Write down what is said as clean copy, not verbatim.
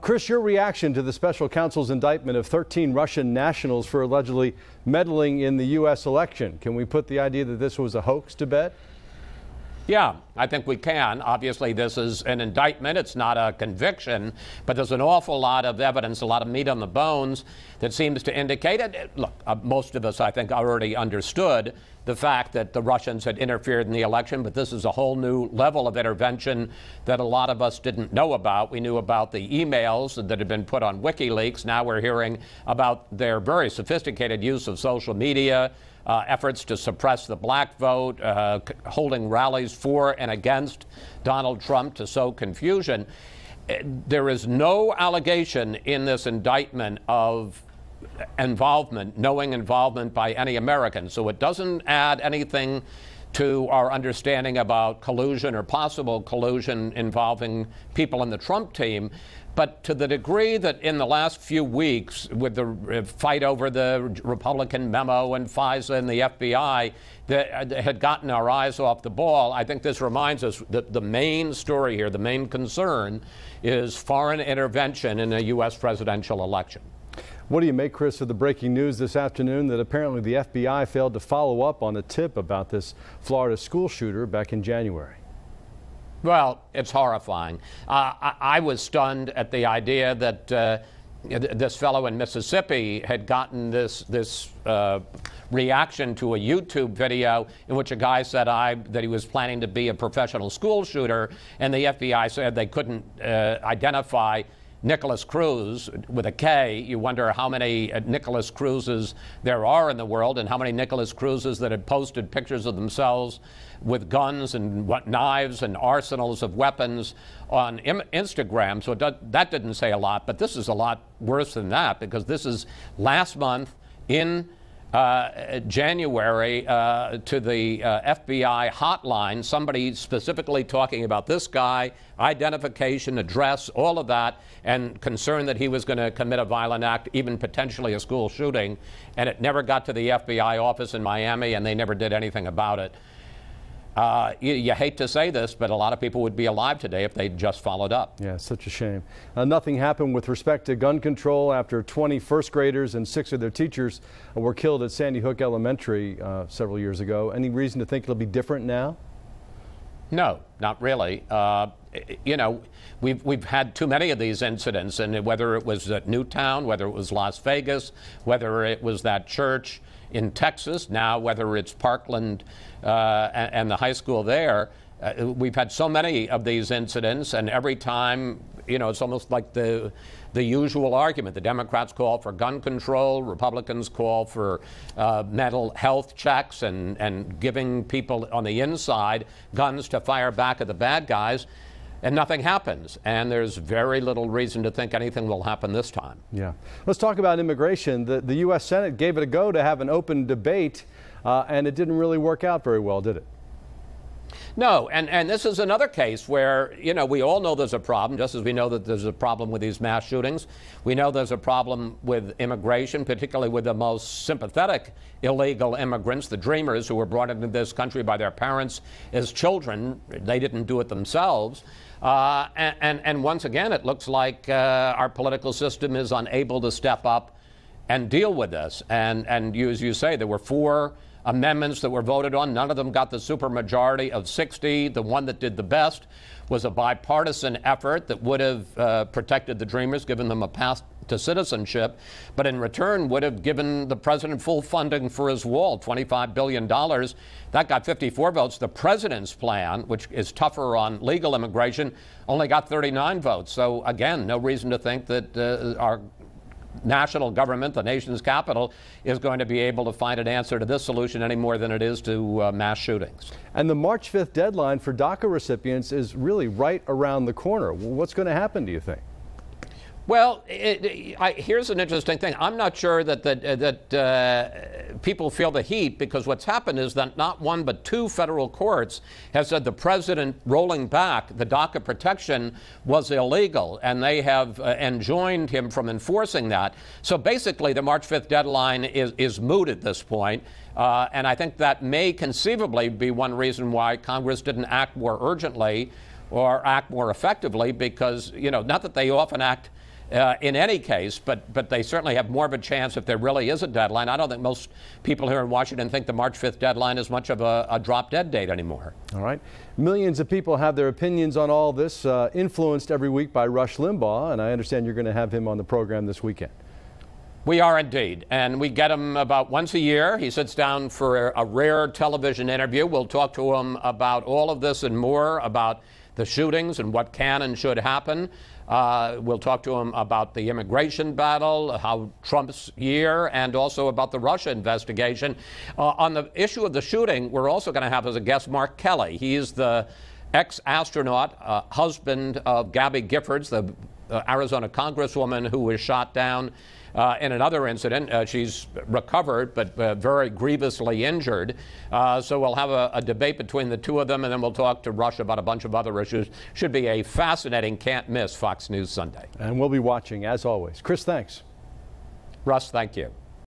Chris, your reaction to the special counsel's indictment of 13 Russian nationals for allegedly meddling in the U.S. election. Can we put the idea that this was a hoax to bed? Yeah, I think we can. Obviously, this is an indictment. It's not a conviction, but there's an awful lot of evidence, a lot of meat on the bones that seems to indicate it. Look, most of us, I think, already understood the fact that the Russians had interfered in the election, but this is a whole new level of intervention that a lot of us didn't know about. We knew about the emails that had been put on WikiLeaks. Now we're hearing about their very sophisticated use of social media, efforts to suppress the black vote, holding rallies for and against Donald Trump to sow confusion. There is no allegation in this indictment of involvement, knowing involvement by any American. So it doesn't add anything to our understanding about collusion or possible collusion involving people in the Trump team. But to the degree that in the last few weeks, with the fight over the Republican memo and FISA and the FBI, that had gotten our eyes off the ball, I think this reminds us that the main story here, the main concern, is foreign intervention in a U.S. presidential election. What do you make, Chris, of the breaking news this afternoon that apparently the FBI failed to follow up on a tip about this Florida school shooter back in January? Well, it's horrifying. I was stunned at the idea that this fellow in Mississippi had gotten this reaction to a YouTube video in which a guy said that he was planning to be a professional school shooter, and the FBI said they couldn't identify Nicholas Cruz with a K. You wonder how many Nicholas Cruzes there are in the world, and how many Nicholas Cruzes that had posted pictures of themselves with guns and knives and arsenals of weapons on Instagram. So that didn't say a lot, but this is a lot worse than that, because this is last month in January to the FBI hotline, somebody specifically talking about this guy, identification, address, all of that, and concern that he was going to commit a violent act, even potentially a school shooting. And it never got to the FBI office in Miami, and they never did anything about it. You hate to say this, but a lot of people would be alive today if they'd just followed up. Yeah, such a shame. Nothing happened with respect to gun control after 20 first graders and 6 of their teachers were killed at Sandy Hook Elementary several years ago. Any reason to think it'll be different now? No, not really. You know, we've had too many of these incidents, and whether it was at Newtown, whether it was Las Vegas, whether it was that church in Texas, now whether it's Parkland and the high school there, we've had so many of these incidents, and every time, you know, it's almost like the usual argument. The Democrats call for gun control, Republicans call for mental health checks and giving people on the inside guns to fire back at the bad guys. And nothing happens. And there's very little reason to think anything will happen this time. Yeah. Let's talk about immigration. The U.S. Senate gave it a go to have an open debate, and it didn't really work out very well, did it? No, and this is another case where, you know, we all know there's a problem, just as we know that there's a problem with these mass shootings. We know there's a problem with immigration, particularly with the most sympathetic illegal immigrants, the dreamers who were brought into this country by their parents as children. They didn't do it themselves. And once again, it looks like our political system is unable to step up and deal with this. And as you say, there were 4 amendments that were voted on. None of them got the supermajority of 60. The one that did the best was a bipartisan effort that would have protected the dreamers, given them a path to citizenship, but in return would have given the president full funding for his wall, $25 billion. That got 54 votes. The president's plan, which is tougher on legal immigration, only got 39 votes. So again, no reason to think that our national government, the nation's capital, is going to be able to find an answer to this solution any more than it is to mass shootings. And the March 5th deadline for Daca recipients is really right around the corner. What's going to happen, do you think? Well, here's an interesting thing. I'm not sure that people feel the heat, because what's happened is that not one but 2 federal courts have said the president rolling back the Daca protection was illegal, and they have enjoined him from enforcing that. So basically, the March 5th deadline is moot at this point. And I think that may conceivably be one reason why Congress didn't act more urgently or act more effectively because, you know, not that they often act in any case, but they certainly have more of a chance if there really is a deadline. I don't think most people here in Washington think the March 5th deadline is much of a drop-dead date anymore. All right. Millions of people have their opinions on all this, influenced every week by Rush Limbaugh, and I understand you're going to have him on the program this weekend. We are indeed, and we get him about once a year. He sits down for a rare television interview. We'll talk to him about all of this and more, about the shootings and what can and should happen. We'll talk to him about the immigration battle, how Trump's year, and also about the Russia investigation. On the issue of the shooting, we're also going to have as a guest Mark Kelly. He's the ex-astronaut, husband of Gabby Giffords, the Arizona congresswoman who was shot down in another incident. She's recovered, but very grievously injured. So we'll have a debate between the two of them, and then we'll talk to Rush about a bunch of other issues. Should be a fascinating, can't-miss Fox News Sunday. And we'll be watching, as always. Chris, thanks. Russ, thank you.